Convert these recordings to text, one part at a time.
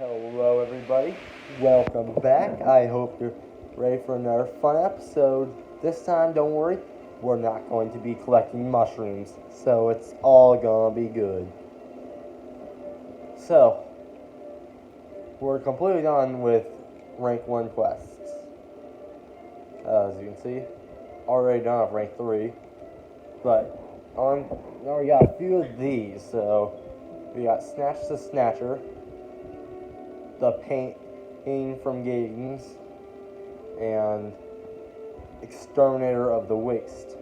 Hello, everybody. Welcome back. I hope you're ready for another fun episode. This time, don't worry, we're not going to be collecting mushrooms, so it's all gonna be good. So, we're completely done with rank 1 quests. As you can see, already done with rank 3, but now we got a few of these. So, we got Snatch the Snatcher, the Pain from Gatings, and Exterminator of the Waste.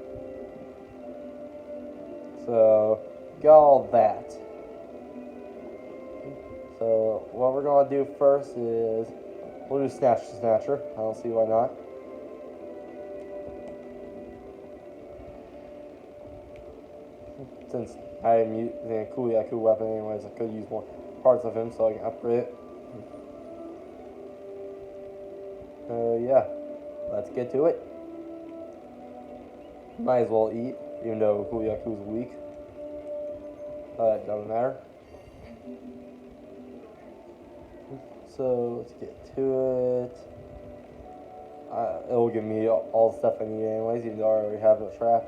So, got all that. So, what we're gonna do first is we'll do Snatch the Snatcher. I don't see why not. Since I am using a Kuliaku weapon anyways, I could use more parts of him so I can upgrade it. Yeah, let's get to it. Might as well eat, even though Kuliaku's weak. It doesn't matter. So let's get to it. It'll give me all the stuff I need anyways, even though I already have a trap.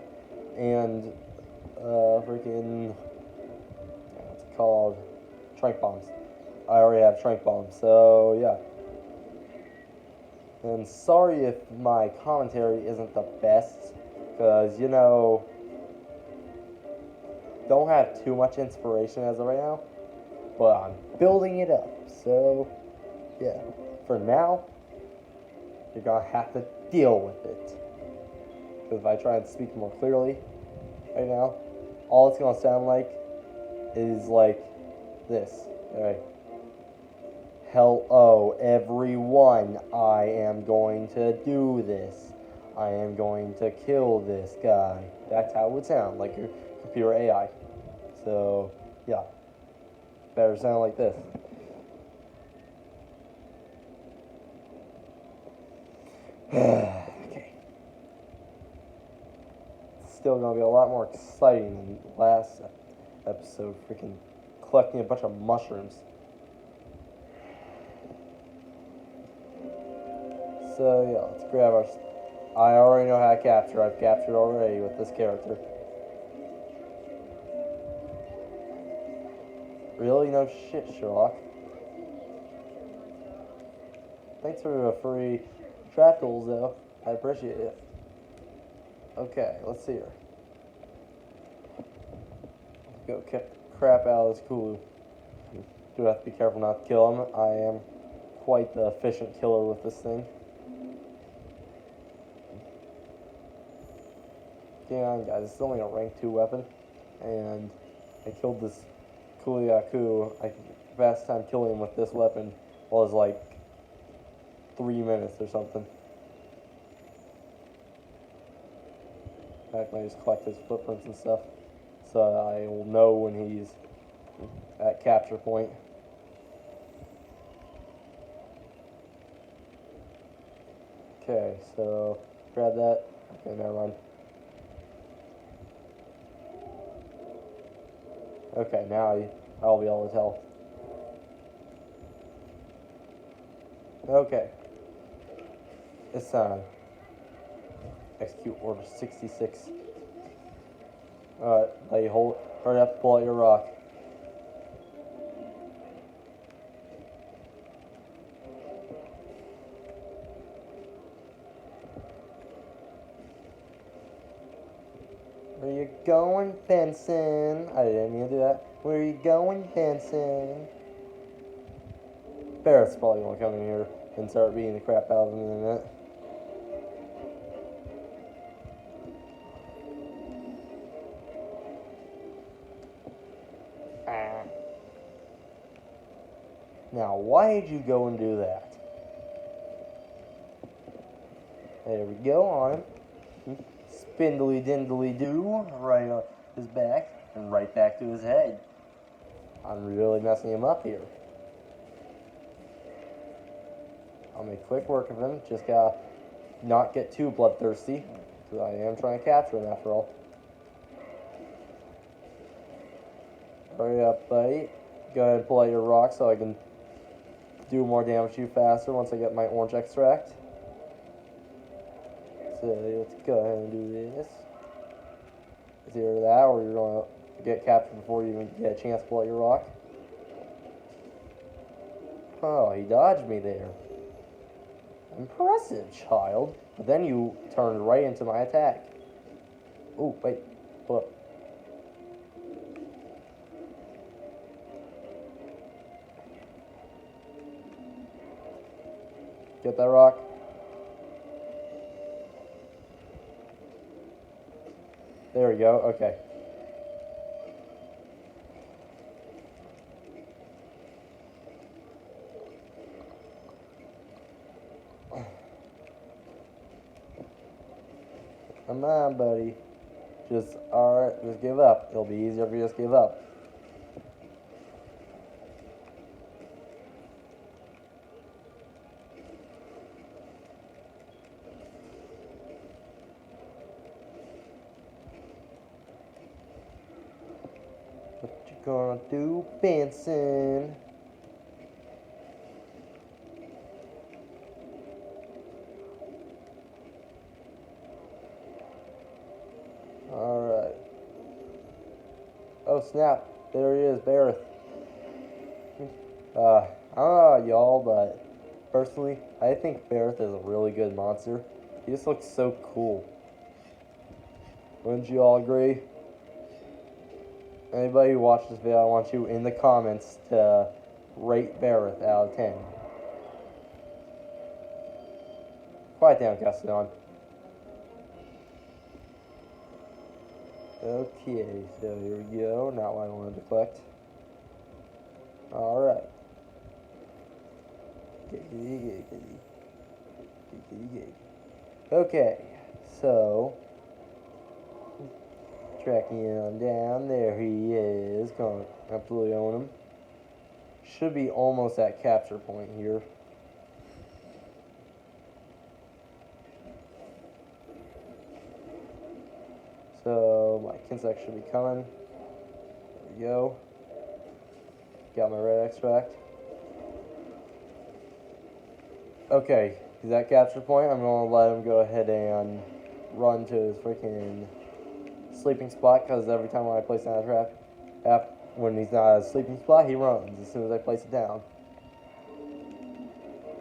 And freaking, what's it called? Trank bombs. I already have trank bombs, so yeah. And sorry if my commentary isn't the best, because, don't have too much inspiration as of right now, but I'm building it up, so, yeah. For now, you're gonna have to deal with it. Because if I try and speak more clearly right now, all it's gonna sound like is like this, alright? Hello, everyone. I am going to do this. I am going to kill this guy. That's how it would sound, like your computer AI. So, yeah. Better sound like this. Okay. It's still gonna be a lot more exciting than last episode. Freaking collecting a bunch of mushrooms. So yeah, let's grab our. I already know how to capture. I've captured already with this character. Really? No shit, Sherlock. Thanks for the free trap tools, though. I appreciate it. Okay, let's see here. Go kick the crap out of this Kulu. Do have to be careful not to kill him. I am quite the efficient killer with this thing. Hang on, guys. It's only a rank 2 weapon, and I killed this Kuliaku. Fast time killing him with this weapon was like 3 minutes or something. In fact, I just collect his footprints and stuff, so I will know when he's at capture point. Okay, so grab that. Okay, never mind. Okay, now I'll be able to tell. Okay. This time. Execute order 66. Alright, now you hurry up, pull out your rock. Where you going, Benson? I didn't mean to do that. Where you going, Benson? Barrett's probably gonna come in here and start beating the crap out of him in a minute. Now, why did you go and do that? There we go, on him. Spindly dindly do, right on his back, and right back to his head. I'm really messing him up here. I'll make quick work of him, just gotta not get too bloodthirsty, because I am trying to capture him after all. Hurry up, buddy. Go ahead and pull out your rock so I can do more damage to you faster once I get my orange extract. So let's go ahead and do this. It's either that or you're going to get captured before you even get a chance to pull out your rock. Oh, he dodged me there. Impressive, child. But then you turned right into my attack. Oh, wait. Hold up. Get that rock. There we go. Okay. Come on, buddy. Alright, just give up. It'll be easier if you just give up. What you gonna do, Benson? Alright. Oh snap, there he is, Bareth. I don't know about y'all, but personally, I think Bareth is a really good monster. He just looks so cool. Wouldn't you all agree? Anybody who watched this video, I want you in the comments to rate Bareth out of 10. Quiet down, Castellon. Okay, so here we go. Not what I wanted to collect. Alright. Okay, so tracking him down. There he is. Gonna absolutely own him. Should be almost at capture point here. So my Kinsect should be coming. There we go. Got my red extract. Okay, he's at capture point. I'm gonna let him go ahead and run to his freaking sleeping spot, because every time when I place down a trap, when he's not at a sleeping spot, he runs as soon as I place it down.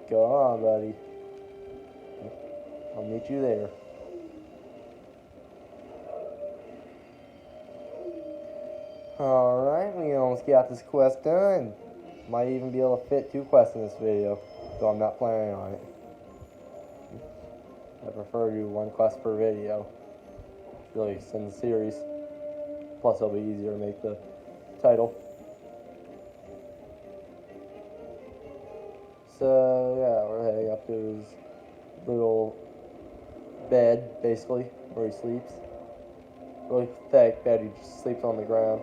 Go on, buddy. I'll meet you there. Alright, we almost got this quest done. Might even be able to fit 2 quests in this video, though I'm not planning on it. I prefer to do 1 quest per video. Really extend the series. Plus it'll be easier to make the title. So yeah, we're heading up to his little bed, basically, where he sleeps. Really pathetic bed, he just sleeps on the ground.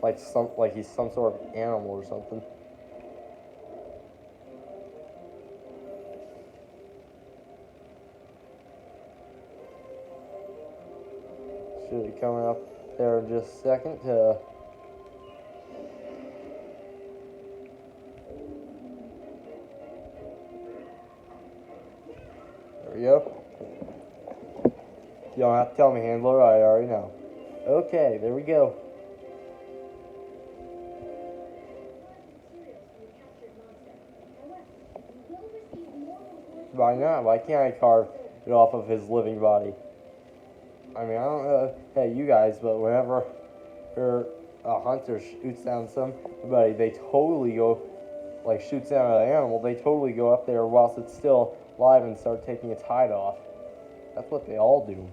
Like he's some sort of animal or something. Should be coming up there in just a second to there we go. You don't have to tell me, handler, I already know. Okay, there we go. Why not? Why can't I carve it off of his living body? I mean, I don't know, hey, you guys, but whenever a hunter shoots down somebody, they totally go, like, shoots down an animal, they totally go up there whilst it's still alive and start taking its hide off. That's what they all do.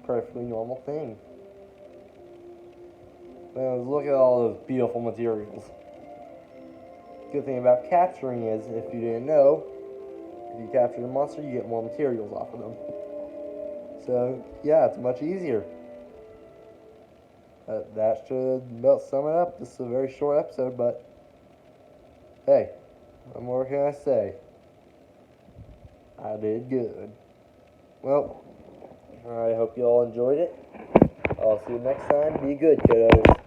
Perfectly normal thing. Man, look at all those beautiful materials. Good thing about capturing is, if you didn't know, if you capture the monster, you get more materials off of them. So, yeah, it's much easier. That should about sum it up. This is a very short episode, but hey, what more can I say? I did good. Well, I hope you all enjoyed it. I'll see you next time. Be good, kiddos.